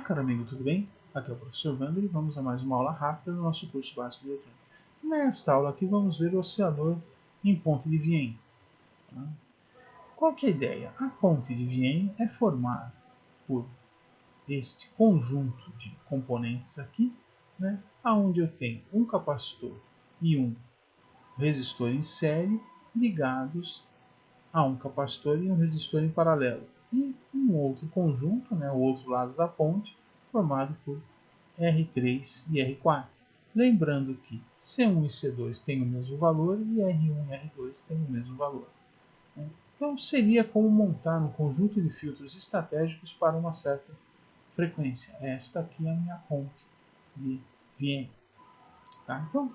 caro amigo, tudo bem? Aqui é o professor Wander e vamos a mais uma aula rápida do nosso curso básico de eletrônica. Nesta aula aqui vamos ver o oscilador em ponte de Wien. Tá? Qual que é a ideia? A ponte de Wien é formada por este conjunto de componentes aqui, onde eu tenho um capacitor e um resistor em série ligados a um capacitor e um resistor em paralelo. E um outro conjunto, o outro lado da ponte, formado por R3 e R4. Lembrando que C1 e C2 têm o mesmo valor e R1 e R2 têm o mesmo valor. Então seria como montar um conjunto de filtros estratégicos para uma certa frequência. Esta aqui é a minha ponte de Wien. Tá? Então,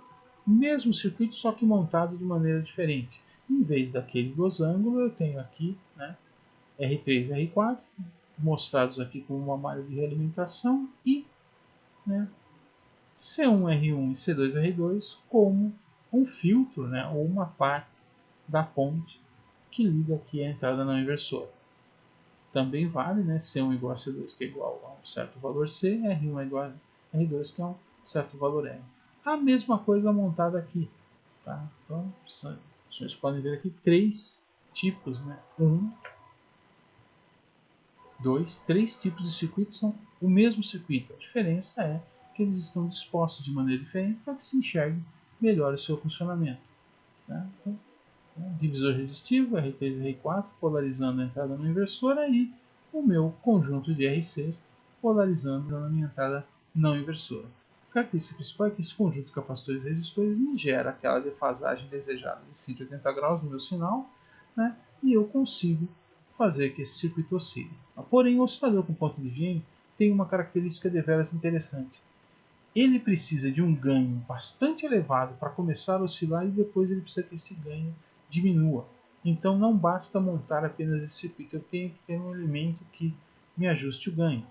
mesmo circuito, só que montado de maneira diferente. Em vez daquele losango, eu tenho aqui R3 e R4, mostrados aqui como uma malha de realimentação, e C1R1 e C2R2 como um filtro, ou uma parte da ponte que liga aqui a entrada não inversora. Também vale C1 igual a C2, que é igual a um certo valor C, R1 é igual a R2, que é um certo valor R. A mesma coisa montada aqui. Tá? Então, vocês podem ver aqui três tipos. Três tipos de circuitos são o mesmo circuito. A diferença é que eles estão dispostos de maneira diferente para que se enxergue melhor o seu funcionamento. Tá? Então, divisor resistivo, R3 e R4, polarizando a entrada no inversora, e o meu conjunto de RCs polarizando a minha entrada não inversora. A característica principal é que esse conjunto de capacitores e resistores me gera aquela defasagem desejada de 180 graus no meu sinal, e eu consigo fazer que esse circuito oscile. Porém, o oscilador com ponte de Wien tem uma característica deveras interessante. Ele precisa de um ganho bastante elevado para começar a oscilar e depois ele precisa que esse ganho diminua. Então não basta montar apenas esse circuito, eu tenho que ter um elemento que me ajuste o ganho.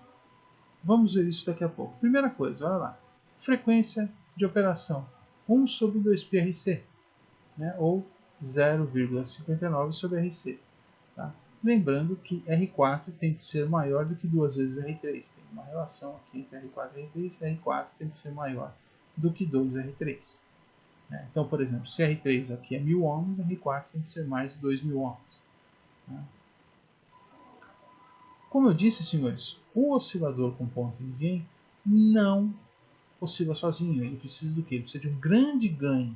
Vamos ver isso daqui a pouco. Primeira coisa, olha lá. Frequência de operação 1 sobre 2πRC, ou 0,59 sobre RC. Tá? Lembrando que R4 tem que ser maior do que 2 vezes R3. Tem uma relação aqui entre R4 e R3. R4 tem que ser maior do que 2R3. Então, por exemplo, se R3 aqui é 1000 ohms, R4 tem que ser mais de 2000 ohms. Como eu disse, senhores, o oscilador com ponte de Wien não oscila sozinho. Ele precisa do quê? Ele precisa de um grande ganho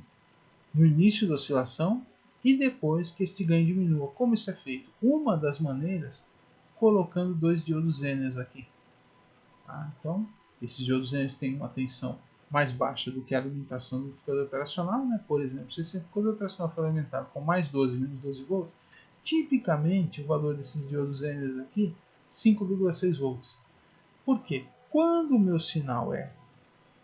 no início da oscilação e depois que este ganho diminua. Como isso é feito? Uma das maneiras, colocando dois diodos Zenners aqui. Tá? Então, esses diodos Zenners têm uma tensão mais baixa do que a alimentação do amplificador operacional. Por exemplo, se esse amplificador operacional for alimentado com mais 12 menos 12 volts, tipicamente o valor desses diodos Zenners aqui 5,6 volts. Por quê? Quando o meu sinal é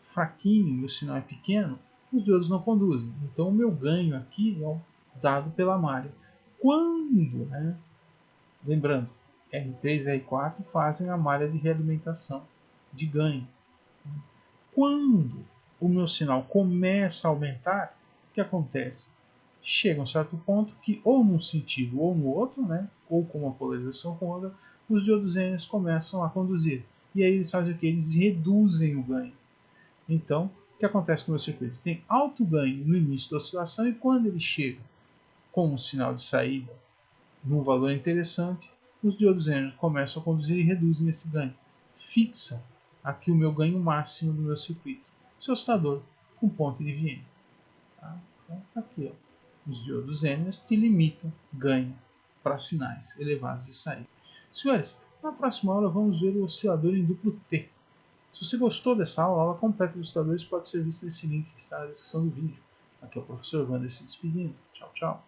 fraquinho, meu sinal é pequeno, os diodos não conduzem. Então o meu ganho aqui é dado pela malha. Quando, lembrando, R3 e R4 fazem a malha de realimentação de ganho. Quando o meu sinal começa a aumentar, o que acontece? Chega a um certo ponto que, ou num sentido ou no outro, ou com uma polarização com outra, os diodos Zenners começam a conduzir. E aí eles fazem o que? Eles reduzem o ganho. Então, o que acontece com o meu circuito? Tem alto ganho no início da oscilação e quando ele chega com um sinal de saída num valor interessante, os diodos Zenners começam a conduzir e reduzem esse ganho. Fixa aqui o meu ganho máximo do meu circuito. Esse oscilador com ponte de Wien. Tá? Então está aqui os diodos Zenners que limitam ganho para sinais elevados de saída. Senhores, na próxima aula vamos ver o oscilador em duplo T. Se você gostou dessa aula, a aula completa dos osciladores pode ser vista nesse link que está na descrição do vídeo. Aqui é o professor Wander se despedindo. Tchau, tchau.